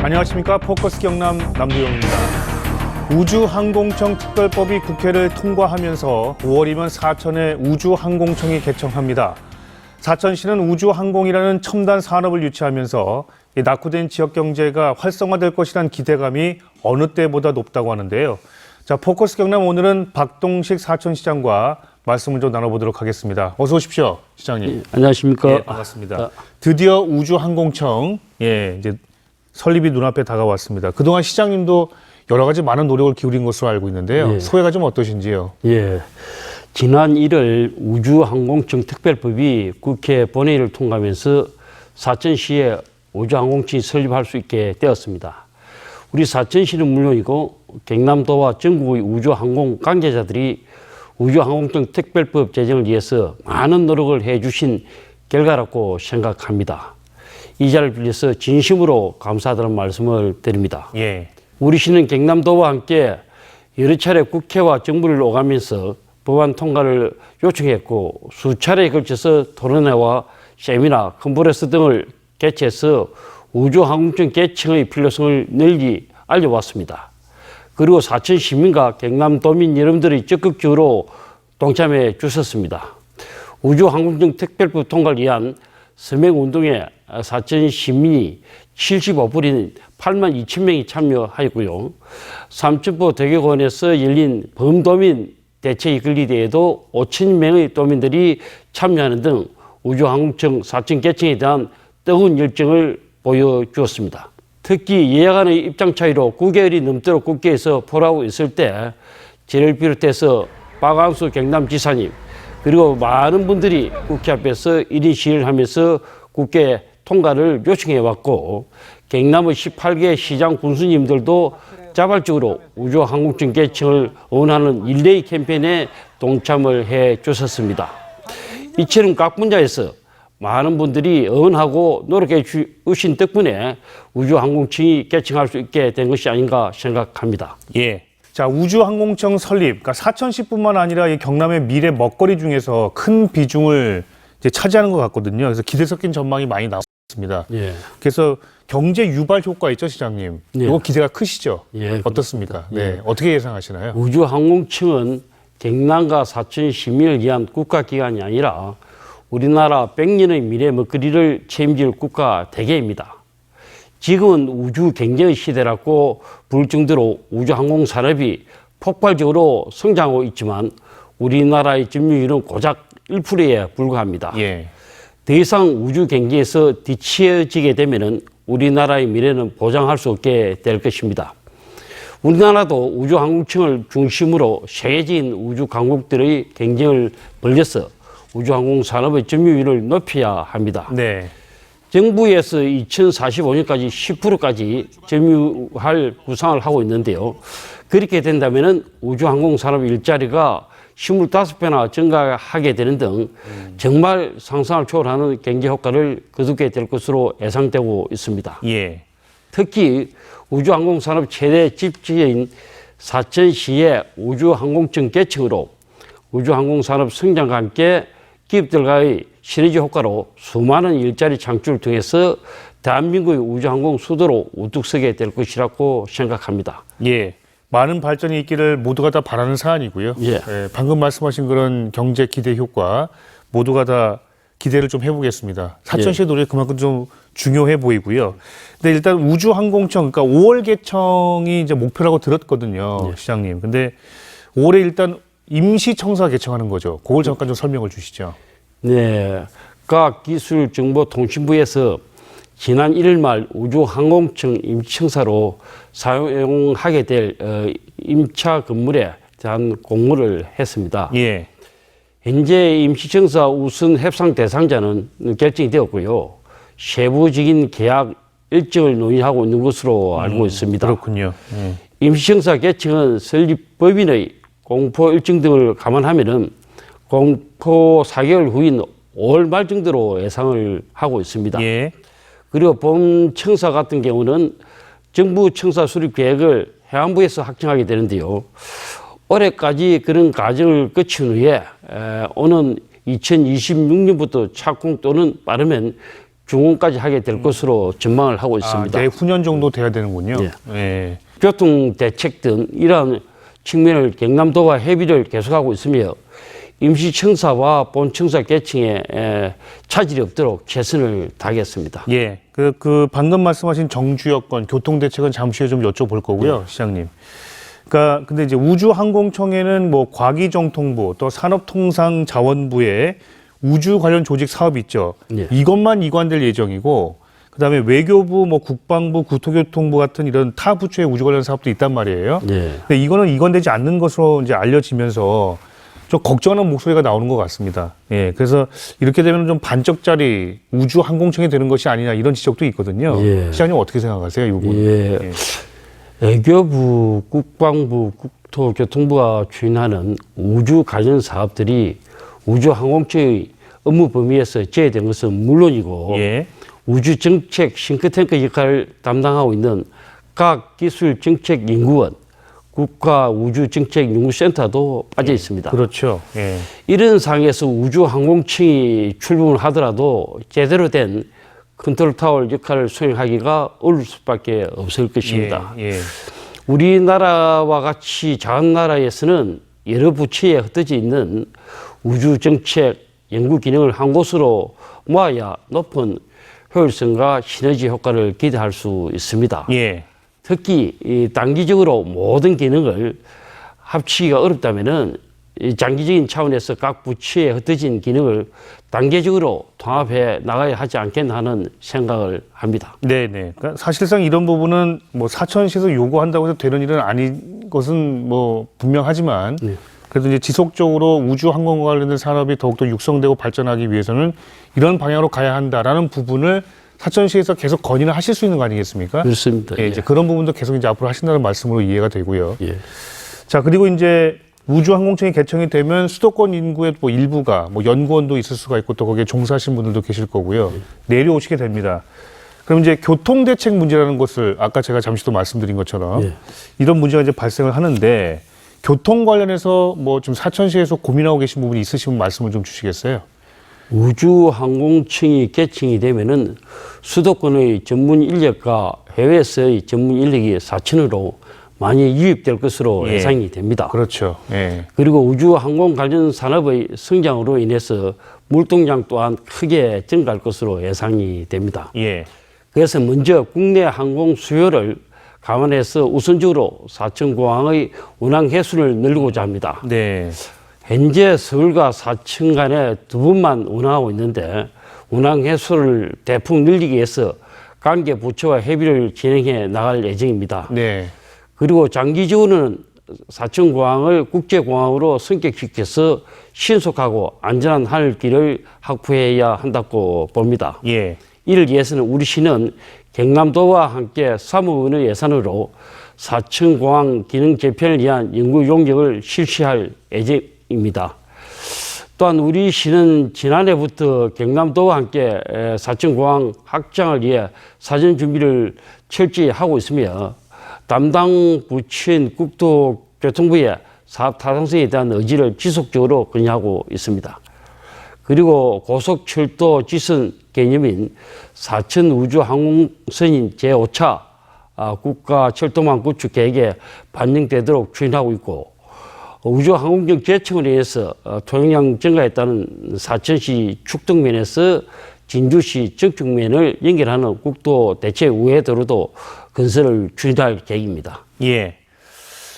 안녕하십니까. 포커스 경남 남도영입니다. 우주항공청 특별법이 국회를 통과하면서 5월이면 사천에 우주항공청이 개청합니다. 사천시는 우주항공이라는 첨단 산업을 유치하면서 낙후된 지역 경제가 활성화될 것이라는 기대감이 어느 때보다 높다고 하는데요. 자, 포커스 경남 오늘은 박동식 사천시장과 말씀을 좀 나눠보도록 하겠습니다. 어서 오십시오, 시장님. 예, 안녕하십니까. 예, 반갑습니다. 드디어 우주항공청 이제 설립이 눈앞에 다가왔습니다. 그동안 시장님도 여러 가지 많은 노력을 기울인 것으로 알고 있는데요. 예. 소회가 좀 어떠신지요? 예. 지난 1월 우주항공청 특별법이 국회 본회의를 통과하면서 사천시에 우주항공청이 설립할 수 있게 되었습니다. 우리 사천시는 물론이고 경남도와 전국의 우주항공 관계자들이 우주항공청 특별법 제정을 위해서 많은 노력을 해주신 결과라고 생각합니다. 이 자리를 빌려서 진심으로 감사하다는 말씀을 드립니다. 예. 우리 시는 경남도와 함께 여러 차례 국회와 정부를 오가면서 법안 통과를 요청했고 수차례에 걸쳐서 토론회와 세미나, 컨퍼런스 등을 개최해서 우주항공청 개청의 필요성을 널리 알려왔습니다. 그리고 사천 시민과 경남도민 여러분들이 적극적으로 동참해 주셨습니다. 우주항공청 특별법 통과를 위한 서명운동에 사천 시민이 75불인 8만 2천 명이 참여하였고요. 삼천포 대교원에서 열린 범도민 대책 건리대회에도 5천 명의 도민들이 참여하는 등 우주항공청 사천 개청에 대한 뜨거운 열정을 보여주었습니다. 특히 예약안의 입장 차이로 9개월이 넘도록 국회에서 포라고 있을 때 저를 비롯해서 박광수 경남지사님 그리고 많은 분들이 국회 앞에서 1인 시위를 하면서 국회 통과를 요청해왔고 경남의 18개 시장 군수님들도 자발적으로 우주항공청 개청을 원하는 일레이 캠페인에 동참을 해 주셨습니다. 이처럼 각 분야에서 많은 분들이 응원하고 노력해 주신 덕분에 우주항공청이 개청할 수 있게 된 것이 아닌가 생각합니다. 예. 자, 우주항공청 설립, 그러니까 사천시뿐만 아니라 이 경남의 미래 먹거리 중에서 큰 비중을 이제 차지하는 것 같거든요. 그래서 기대 섞인 전망이 많이 나왔습니다. 예. 그래서 경제 유발 효과 있죠, 시장님? 예. 이거 기대가 크시죠? 예, 어떻습니까? 예. 네, 어떻게 예상하시나요? 우주항공청은 경남과 사천 시민을 위한 국가기관이 아니라 우리나라 100년의 미래 먹거리를 책임질 국가 대계입니다. 지금은 우주 경쟁의 시대라고 부를 정도로 우주항공 산업이 폭발적으로 성장하고 있지만 우리나라의 점유율은 고작 1%에 불과합니다. 예. 더 이상 우주 경기에서 뒤처지게 되면 우리나라의 미래는 보장할 수 없게 될 것입니다. 우리나라도 우주항공청을 중심으로 세계적인 우주 강국들의 경쟁을 벌여서 우주항공 산업의 점유율을 높여야 합니다. 네. 정부에서 2045년까지 10%까지 점유할 구상을 하고 있는데요. 그렇게 된다면 우주항공 산업 일자리가 25배나 증가하게 되는 등 정말 상상을 초월하는 경제 효과를 거두게 될 것으로 예상되고 있습니다. 예. 특히 우주항공 산업 최대 집지인 사천시의 우주항공청 개청으로 우주항공 산업 성장과 함께 기업들과의 시너지 효과로 수많은 일자리 창출을 통해서 대한민국의 우주항공 수도로 우뚝 서게 될 것이라고 생각합니다. 예. 많은 발전이 있기를 모두가 다 바라는 사안이고요. 예. 예, 방금 말씀하신 그런 경제 기대 효과 모두가 다 기대를 좀 해보겠습니다. 사천시의 노력이 그만큼 좀 중요해 보이고요. 근데 일단 우주항공청, 그러니까 5월 개청이 이제 목표라고 들었거든요, 예. 시장님. 근데 올해 일단 임시청사 개청하는 거죠. 그걸 잠깐 좀 설명을 주시죠. 네, 과학기술정보통신부에서 지난 1일 말 우주항공청 임시청사로 사용하게 될 임차 건물에 대한 공모를 했습니다. 예. 현재 임시청사 우선 협상 대상자는 결정이 되었고요. 세부적인 계약 일정을 논의하고 있는 것으로 알고 있습니다. 그렇군요. 임시청사 개청은 설립 법인의 공포 일정 등을 감안하면은 공포 4개월 후인 5월 말 정도로 예상을 하고 있습니다. 예. 그리고 본 청사 같은 경우는 정부 청사 수립 계획을 해안부에서 확정하게 되는데요. 올해까지 그런 과정을 거친 후에 오는 2026년부터 착공 또는 빠르면 중원까지 하게 될 것으로 전망을 하고 있습니다. 내후년 정도 돼야 되는군요. 예. 예. 교통 대책 등 이러한 측면을 경남도와 협의를 계속하고 있으며 임시청사와 본청사 개칭에 차질이 없도록 최선을 다하겠습니다. 예. 그 방금 말씀하신 정주 여건, 교통 대책은 잠시 후에 좀 여쭤볼 거고요, 시장님. 그러니까 근데 이제 우주항공청에는 뭐 과기정통부 또 산업통상자원부에 우주 관련 조직 사업이 있죠. 예. 이것만 이관될 예정이고, 그다음에 외교부, 뭐 국방부, 국토교통부 같은 이런 타 부처의 우주 관련 사업도 있단 말이에요. 예. 근데 이거는 이관되지 않는 것으로 이제 알려지면서 좀 걱정하는 목소리가 나오는 것 같습니다. 예, 그래서 이렇게 되면 좀 반쪽짜리 우주항공청이 되는 것이 아니냐 이런 지적도 있거든요. 예. 시장님 어떻게 생각하세요, 이 부분? 예. 외교부, 국방부, 국토교통부가 추진하는 우주 관련 사업들이 우주항공청의 업무 범위에서 제외된 것은 물론이고 예. 우주정책 싱크탱크 역할을 담당하고 있는 각 기술정책연구원, 국가우주정책연구센터도 빠져 있습니다. 그렇죠. 예. 이런 상황에서 우주항공청이 출범을 하더라도 제대로 된 컨트롤타워 역할을 수행하기가 어려울 수밖에 없을 것입니다. 예. 예. 우리나라와 같이 작은 나라에서는 여러 부처에 흩어져 있는 우주정책 연구 기능을 한 곳으로 모아야 높은 효율성과 시너지 효과를 기대할 수 있습니다. 예. 특히 이 단기적으로 모든 기능을 합치기가 어렵다면은 이 장기적인 차원에서 각 부처에 흩어진 기능을 단계적으로 통합해 나가야 하지 않겠나 하는 생각을 합니다. 네네. 그러니까 사실상 이런 부분은 뭐 사천시에서 요구한다고 해서 되는 일은 아닌 것은 뭐 분명하지만 네. 그래도 이제 지속적으로 우주항공과 관련된 산업이 더욱더 육성되고 발전하기 위해서는 이런 방향으로 가야 한다라는 부분을 사천시에서 계속 건의를 하실 수 있는 거 아니겠습니까? 그렇습니다. 예, 이제 그런 부분도 계속 이제 앞으로 하신다는 말씀으로 이해가 되고요. 예. 자, 그리고 이제 우주항공청이 개청이 되면 수도권 인구의 뭐 일부가 뭐 연구원도 있을 수가 있고 또 거기에 종사하신 분들도 계실 거고요. 내려오시게 됩니다. 그럼 이제 교통대책 문제라는 것을 아까 제가 잠시 또 말씀드린 것처럼 예. 이런 문제가 이제 발생을 하는데 교통 관련해서 뭐 좀 사천시에서 고민하고 계신 부분이 있으시면 말씀을 좀 주시겠어요? 우주항공청이 개청이 되면은 수도권의 전문 인력과 해외에서의 전문 인력이 사천으로 많이 유입될 것으로 예. 예상이 됩니다. 그렇죠. 예. 그리고 우주항공 관련 산업의 성장으로 인해서 물동량 또한 크게 증가할 것으로 예상이 됩니다. 예. 그래서 먼저 국내 항공 수요를 감안해서 우선적으로 사천공항의 운항 횟수를 늘리고자 합니다. 네. 현재 서울과 사천 간에 두 번만 운항하고 있는데 운항 횟수를 대폭 늘리기 위해서 관계 부처와 협의를 진행해 나갈 예정입니다. 네. 그리고 장기적으로는 사천공항을 국제공항으로 성격시켜서 신속하고 안전한 하늘길을 확보해야 한다고 봅니다. 예. 이를 위해서는 우리 시는 경남도와 함께 3억 원의 예산으로 사천공항 기능 개편을 위한 연구 용역을 실시할 예정입니다. 또한 우리 시는 지난해부터 경남도와 함께 사천공항 확장을 위해 사전 준비를 철저히 하고 있으며 담당 부처인 국토교통부의 사업 타당성에 대한 의지를 지속적으로 건의하고 있습니다. 그리고 고속철도 지선 개념인 사천우주항공선인 제5차 국가철도망 구축 계획에 반영되도록 추진하고 있고 우주항공청 재청을 위해서 통행량 증가에 따른 사천시 축덕면에서 진주시 정축면을 연결하는 국도 대체 우회도로도 건설을 추진할 계획입니다. 예.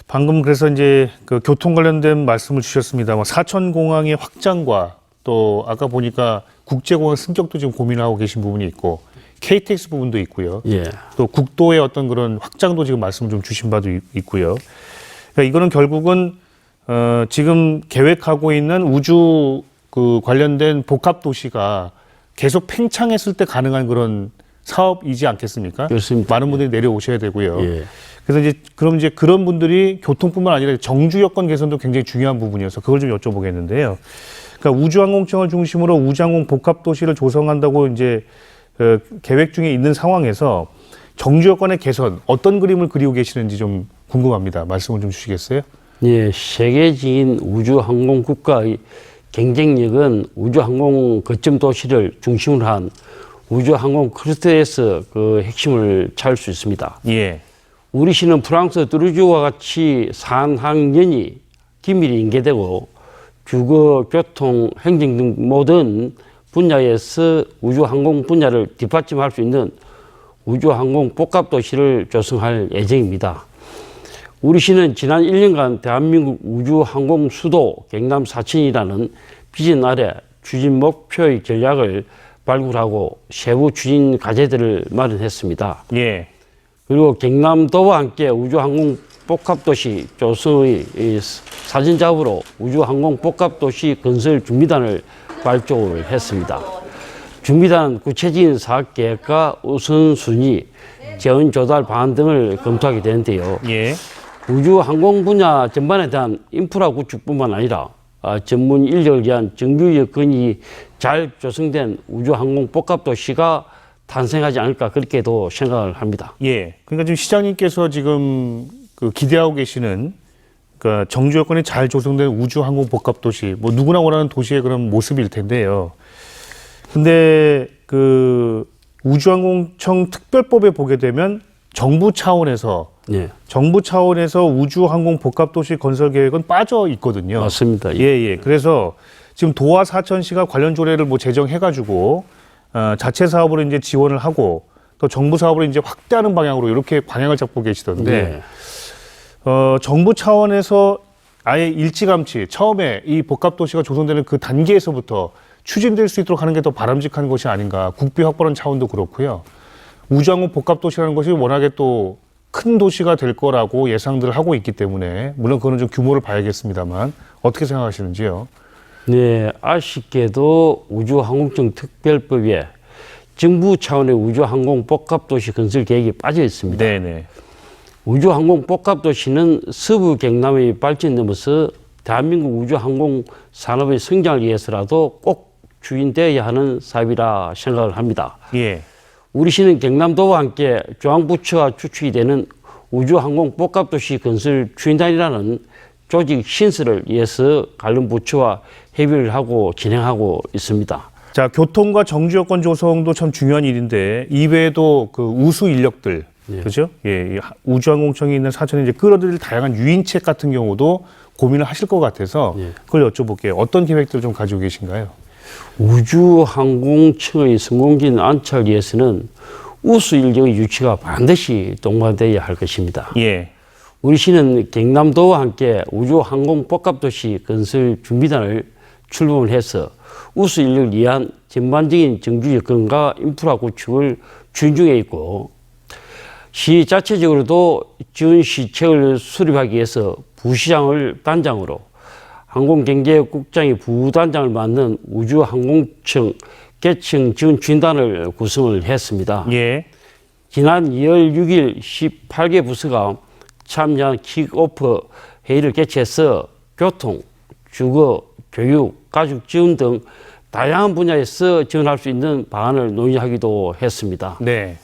방금 그래서 이제 그 교통 관련된 말씀을 주셨습니다만 사천공항의 확장과 또 아까 보니까 국제공항 승격도 지금 고민하고 계신 부분이 있고 KTX 부분도 있고요. 예. 또 국도의 어떤 그런 확장도 지금 말씀을 좀 주신 바도 있고요. 그러니까 이거는 결국은 지금 계획하고 있는 우주 그 관련된 복합 도시가 계속 팽창했을 때 가능한 그런 사업이지 않겠습니까? 그렇습니다. 많은 분들이 내려오셔야 되고요. 예. 그래서 이제 그런 분들이 교통뿐만 아니라 정주 여건 개선도 굉장히 중요한 부분이어서 그걸 좀 여쭤보겠는데요. 그러니까 우주항공청을 중심으로 우주항공 복합 도시를 조성한다고 이제 계획 중에 있는 상황에서 정주 여건의 개선 어떤 그림을 그리고 계시는지 좀 궁금합니다. 말씀을 좀 주시겠어요? 예, 세계적인 우주항공 국가의 경쟁력은 우주항공 거점 도시를 중심으로 한 우주항공 클러스터에서 그 핵심을 찾을 수 있습니다. 예. 우리 시는 프랑스 뚜르주와 같이 산학연이 긴밀히 연계되고 주거, 교통, 행정 등 모든 분야에서 우주항공 분야를 뒷받침할 수 있는 우주항공 복합도시를 조성할 예정입니다. 우리 시는 지난 1년간 대한민국 우주항공 수도 경남 사천이라는 비전 아래 추진 목표의 전략을 발굴하고 세부 추진 과제들을 마련했습니다. 예. 그리고 경남도와 함께 우주항공 복합도시 조성의 사전 작업으로 우주항공 복합도시 건설 준비단을 발족을 했습니다. 준비단은 구체적인 사업 계획과 우선순위, 재원 조달 방안 등을 검토하게 되는데요. 예. 우주항공 분야 전반에 대한 인프라 구축뿐만 아니라 전문 인력을 위한 정규 여건이 잘 조성된 우주항공 복합도시가 탄생하지 않을까 그렇게도 생각을 합니다. 예. 그러니까 지금 시장님께서 지금 그 기대하고 계시는 그러니까 정주 여건이 잘 조성된 우주항공 복합도시, 뭐 누구나 원하는 도시의 그런 모습일 텐데요. 근데 그 우주항공청 특별법에 보게 되면 정부 차원에서 예, 우주항공 복합도시 건설 계획은 빠져 있거든요. 맞습니다. 예, 예. 그래서 지금 도와 사천시가 관련 조례를 뭐 제정해가지고 자체 사업으로 이제 지원을 하고 또 정부 사업으로 이제 확대하는 방향으로 이렇게 방향을 잡고 계시던데 예. 정부 차원에서 아예 일찌감치 처음에 이 복합도시가 조성되는 그 단계에서부터 추진될 수 있도록 하는 게 더 바람직한 것이 아닌가. 국비 확보하는 차원도 그렇고요. 우주항공 복합도시라는 것이 워낙에 또 큰 도시가 될 거라고 예상들을 하고 있기 때문에 물론 그거는 좀 규모를 봐야겠습니다만 어떻게 생각하시는지요? 네, 아쉽게도 우주항공청 특별법에 정부 차원의 우주항공 복합도시 건설 계획이 빠져 있습니다. 네네. 우주항공 복합도시는 서부 경남의 발전 넘어서 대한민국 우주항공 산업의 성장을 위해서라도 꼭 추진되어야 하는 사업이라 생각을 합니다. 예. 우리 시는 경남도와 함께 중앙부처와 추측이 되는 우주항공 복합도시 건설 추진단이라는 조직 신설을 위해서 관련 부처와 협의를 하고 진행하고 있습니다. 자, 교통과 정주 여건 조성도 참 중요한 일인데 이외에도 그 우수 인력들, 예. 그죠? 예, 이 우주항공청이 있는 사천에 이제 끌어들일 다양한 유인책 같은 경우도 고민을 하실 것 같아서 예. 그걸 여쭤볼게요. 어떤 계획들을 좀 가지고 계신가요? 우주항공청의 성공적인 안착을 위해서는 우수 인력의 유치가 반드시 동반되어야 할 것입니다. 예. 우리 시는 경남도와 함께 우주항공 복합도시 건설 준비단을 출범을 해서 우수 인력을 위한 전반적인 정규 여건과 인프라 구축을 추진 중에 있고 시 자체적으로도 지원 시책을 수립하기 위해서 부시장을 단장으로 항공경제국장이 부단장을 맡는 우주항공청 개청 지원 추진단을 구성을 했습니다. 예. 지난 2월 6일 18개 부서가 참여한 킥오프 회의를 개최해서 교통, 주거, 교육, 가족 지원 등 다양한 분야에서 지원할 수 있는 방안을 논의하기도 했습니다. 네.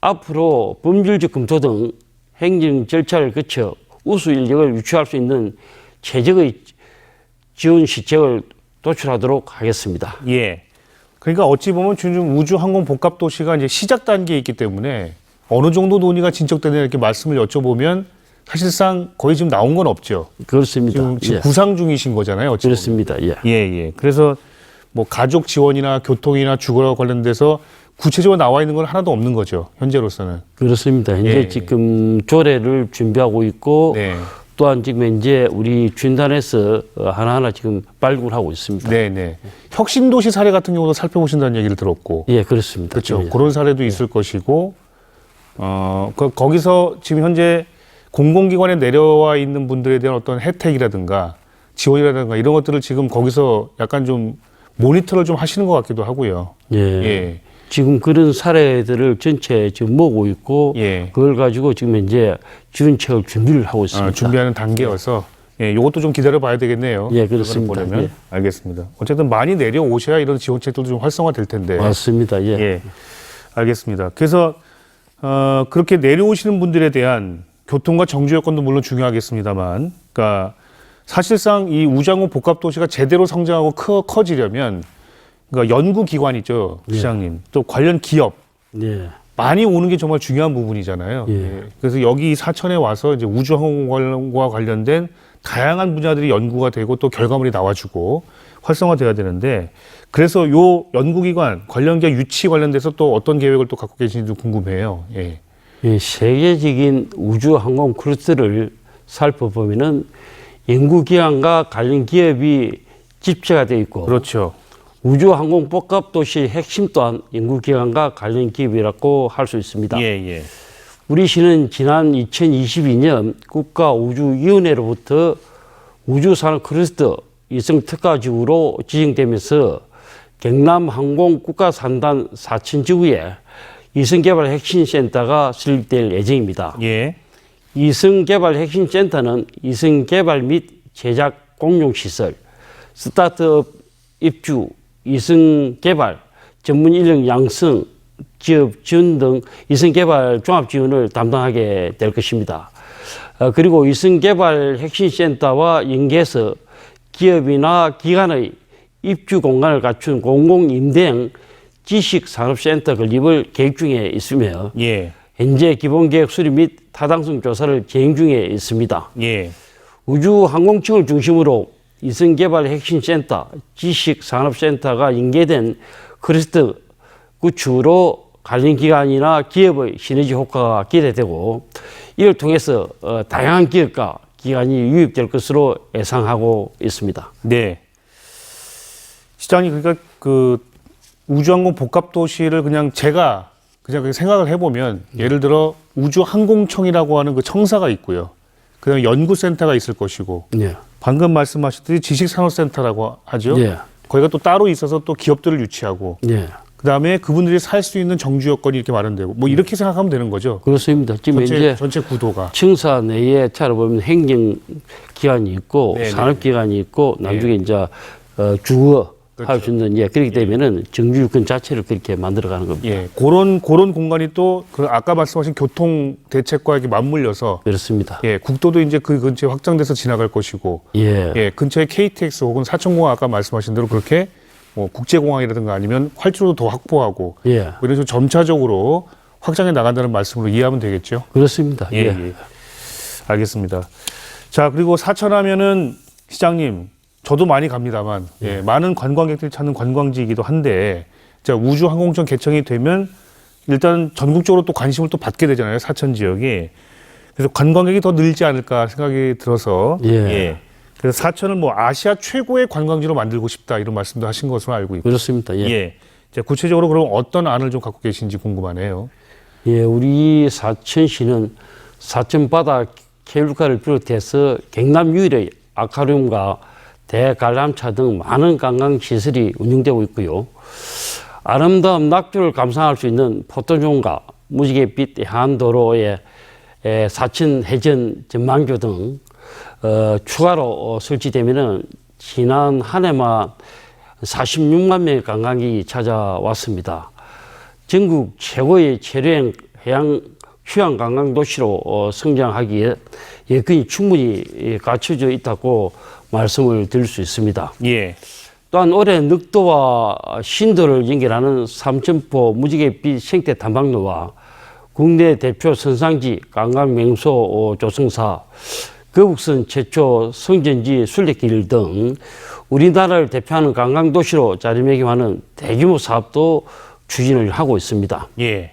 앞으로 법률적 검토 등 행정 절차를 거쳐 우수 인력을 유치할 수 있는 최적의 지원 시책을 도출하도록 하겠습니다. 예. 그러니까 어찌 보면 지금 우주항공 복합도시가 이제 시작 단계에 있기 때문에 어느 정도 논의가 진척되느냐 이렇게 말씀을 여쭤보면 사실상 거의 지금 나온 건 없죠. 그렇습니다. 지금 예. 구상 중이신 거잖아요. 어찌 보면. 그렇습니다. 예. 예, 예. 그래서 뭐 가족 지원이나 교통이나 주거와 관련돼서 구체적으로 나와 있는 건 하나도 없는 거죠. 현재로서는. 그렇습니다. 현재 예. 지금 조례를 준비하고 있고 네. 또한 지금 이제 우리 준단에서 하나하나 지금 발굴하고 있습니다. 네, 네. 혁신도시 사례 같은 경우도 살펴보신다는 얘기를 들었고. 예, 그렇습니다. 그렇죠. 예. 그런 사례도 있을 것이고, 거기서 지금 현재 공공기관에 내려와 있는 분들에 대한 어떤 혜택이라든가 지원이라든가 이런 것들을 지금 거기서 약간 좀 모니터를 좀 하시는 것 같기도 하고요. 예. 예. 지금 그런 사례들을 전체 지금 모으고 있고 예. 그걸 가지고 지금 이제 지원책을 준비를 하고 있습니다. 준비하는 단계여서 예, 요것도 좀 기다려 봐야 되겠네요. 예, 그렇습니다. 그거를 보려면. 예. 알겠습니다. 어쨌든 많이 내려오셔야 이런 지원책들도 좀 활성화될 텐데. 맞습니다. 예. 예. 알겠습니다. 그래서 그렇게 내려오시는 분들에 대한 교통과 정주 여건도 물론 중요하겠습니다만, 그러니까 사실상 이 우주항공 복합도시가 제대로 성장하고 커지려면 그러니까 연구기관 있죠, 시장님. 또 관련 기업. 네. 많이 오는 게 정말 중요한 부분이잖아요. 예. 예. 그래서 여기 사천에 와서 이제 우주항공과 관련된 다양한 분야들이 연구가 되고 또 결과물이 나와주고 활성화돼야 되는데 그래서 요 연구기관 관련 기업 유치 관련돼서 또 어떤 계획을 또 갖고 계신지도 궁금해요. 예. 이 세계적인 우주 항공 클러스터를 살펴보면은 연구기관과 관련 기업이 집체가 되어 있고 그렇죠. 우주 항공 복합 도시 핵심 또한 연구기관과 관련 기업이라고 할 수 있습니다. 예, 예. 우리 시는 지난 2022년 국가우주위원회로부터 우주산업 클러스터 위성특화지구로 지정되면서 경남항공 국가산단 사천지구에 위성개발 핵심센터가 설립될 예정입니다. 예. 위성개발 핵심센터는 위성개발 및 제작 공용시설, 스타트업 입주, 위성개발, 전문 인력 양성, 기업 지원 등 위성개발 종합 지원을 담당하게 될 것입니다. 그리고 위성개발 핵심센터와 연계해서 기업이나 기관의 입주 공간을 갖춘 공공임대형 지식산업센터 건립을 계획 중에 있으며 예. 현재 기본계획 수립 및 타당성 조사를 진행 중에 있습니다. 예. 우주항공청을 중심으로 위성개발 핵심센터, 지식산업센터가 연계된 클러스터 구축으로 관련 기관이나 기업의 시너지 효과가 기대되고 이를 통해서 다양한 기업과 기관이 유입될 것으로 예상하고 있습니다. 네. 시장님, 그러니까 그 우주항공 복합도시를 그냥 제가 그냥 그렇게 생각을 해보면 예를 들어 우주항공청이라고 하는 그 청사가 있고요. 그다음에 연구센터가 있을 것이고 네. 방금 말씀하셨듯이 지식산업센터라고 하죠. 네. 거기가 또 따로 있어서 또 기업들을 유치하고 네. 그다음에 그분들이 살 수 있는 정주 여건이 이렇게 마련되고 뭐 이렇게 생각하면 되는 거죠. 그렇습니다. 지금 이제 전체 구도가. 청사 내에 찾아보면 행정기관이 있고 네네. 산업기관이 있고 나중에 이제 주거 그렇죠. 할 수 있는 그렇기 때문에는 정주유권 자체를 그렇게 만들어가는 겁니다. 예, 그런 공간이 또 그 아까 말씀하신 교통 대책과 이렇게 맞물려서 그렇습니다. 예, 국도도 이제 그 근처에 확장돼서 지나갈 것이고 예. 예, 근처에 KTX 혹은 사천공항 아까 말씀하신 대로 그렇게 뭐 국제공항이라든가 아니면 활주로도 더 확보하고 예. 뭐 이런 식으로 점차적으로 확장해 나간다는 말씀으로 이해하면 되겠죠. 그렇습니다. 예, 예. 알겠습니다. 자, 그리고 사천하면은 시장님, 저도 많이 갑니다만 예, 많은 관광객들이 찾는 관광지이기도 한데 자, 우주항공청 개청이 되면 일단 전국적으로 또 관심을 또 받게 되잖아요. 사천 지역이. 그래서 관광객이 더 늘지 않을까 생각이 들어서 예. 그래서 사천을 뭐 아시아 최고의 관광지로 만들고 싶다 이런 말씀도 하신 것으로 알고 있고. 그렇습니다. 예. 예. 자, 구체적으로 그럼 어떤 안을 좀 갖고 계신지 궁금하네요. 예, 우리 사천시는 사천 바다 케이블카를 비롯해서 경남 유일의 아쿠아리움과 대관람차 등 많은 관광시설이 운영되고 있고요. 아름다운 낙조를 감상할 수 있는 포토존과 무지갯빛 해안도로의 사천 해전 전망교 등 추가로 설치되면은 지난 한 해만 46만 명의 관광객이 찾아왔습니다. 전국 최고의 체류형 해양 휴양 관광 도시로 성장하기에 여건이 충분히 갖춰져 있다고 말씀을 드릴 수 있습니다. 예. 또한 올해 늑도와 신도를 연결하는 삼천포 무지갯빛 생태 탐방로와 국내 대표 선상지 관광 명소 조성사, 거북선 최초 성전지 순례길 등 우리나라를 대표하는 관광 도시로 자리매김하는 대규모 사업도 추진을 하고 있습니다. 예.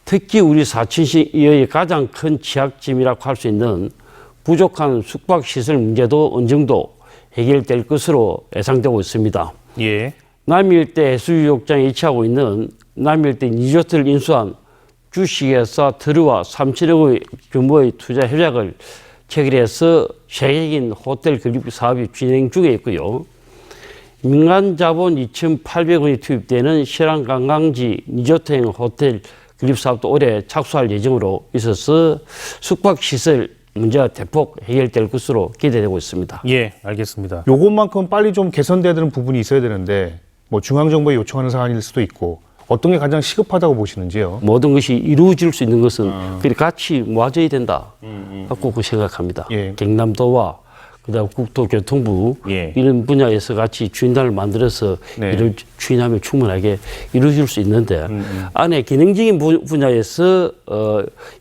특히 우리 사천시의 가장 큰 취약점이라고 할 수 있는 부족한 숙박시설 문제도 어느 정도 해결될 것으로 예상되고 있습니다. 예. 남일대 해수욕장에 위치하고 있는 남일대 리조트를 인수한 주식회사 트루와 3천억의 규모의 투자 협약을 체결해서 세계적인 호텔 건립 사업이 진행 중에 있고요. 민간 자본 2,800원이 투입되는 실황 관광지 리조트형 호텔 건립 사업도 올해 착수할 예정으로 있어서 숙박시설 문제가 대폭 해결될 것으로 기대되고 있습니다. 예, 알겠습니다. 요것만큼 빨리 좀 개선돼야 되는 부분이 있어야 되는데 뭐 중앙정부에 요청하는 사안일 수도 있고 어떤 게 가장 시급하다고 보시는지요? 모든 것이 이루어질 수 있는 것은 그리 같이 모아져야 된다. 갖고 그 생각합니다. 예. 경남도와 그다음 국토교통부 예. 이런 분야에서 같이 추진단을 만들어서 네. 이를 추진하면 충분하게 이루어질 수 있는데 안에 기능적인 분야에서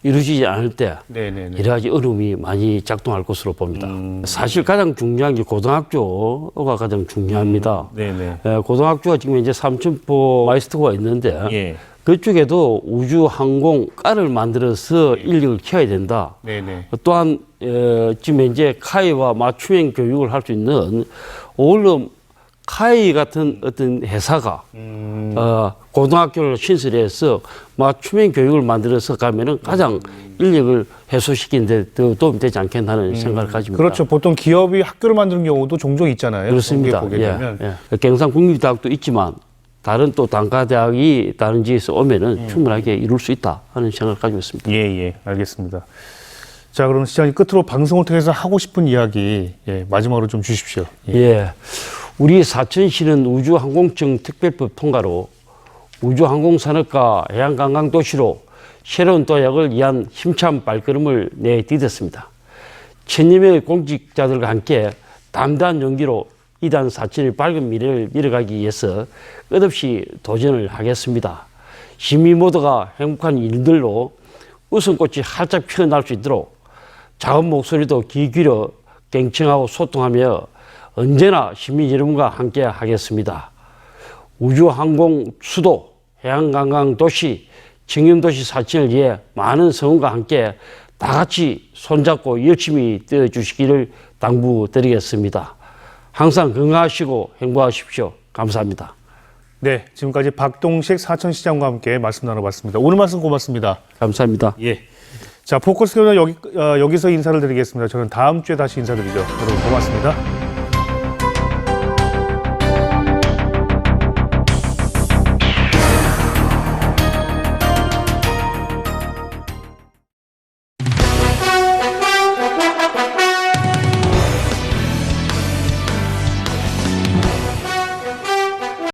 이루어지지 않을 때 네네네. 여러 가지 어려움이 많이 작동할 것으로 봅니다. 사실 가장 중요한 게 고등학교가 가장 중요합니다. 네네. 고등학교가 지금 이제 삼천포 마이스터가 있는데 예. 그쪽에도 우주 항공 과를 만들어서 인력을 키워야 된다. 네네. 또한 지금 이제 카이와 맞춤형 교육을 할 수 있는 오히려 카이 같은 어떤 회사가 고등학교를 신설해서 맞춤형 교육을 만들어서 가면은 가장 인력을 해소시키는 데 더 도움이 되지 않겠나 하는 생각을 가집니다. 그렇죠. 보통 기업이 학교를 만드는 경우도 종종 있잖아요. 그렇습니다. 보게 되면. 경상국립대학도 있지만 다른 또 단과대학이 다른 지에서 오면은 충분하게 이룰 수 있다 하는 생각을 가지고 있습니다. 예, 예, 알겠습니다. 자, 그럼 시장님 끝으로 방송을 통해서 하고 싶은 이야기 마지막으로 좀 주십시오. 예. 우리 사천시는 우주항공청 특별법 통과로 우주항공산업과 해양관광도시로 새로운 도약을 위한 힘찬 발걸음을 내디뎠습니다. 천여 명의 공직자들과 함께 담대한 용기로 이단 사천의 밝은 미래를 밀어가기 위해서 끝없이 도전을 하겠습니다. 시민 모두가 행복한 일들로 웃음꽃이 활짝 피어날 수 있도록 작은 목소리도 귀 기울여 경청하고 소통하며 언제나 시민 여러분과 함께 하겠습니다. 우주항공 수도, 해양관광도시, 청렴도시 사천을 위해 많은 성원과 함께 다 같이 손잡고 열심히 뛰어주시기를 당부드리겠습니다. 항상 건강하시고 행복하십시오. 감사합니다. 네, 지금까지 박동식 사천시장과 함께 말씀 나눠봤습니다. 오늘 말씀 고맙습니다. 감사합니다. 예. 자, 포커스 교는 여기서 인사를 드리겠습니다. 저는 다음 주에 다시 인사드리죠. 여러분 고맙습니다.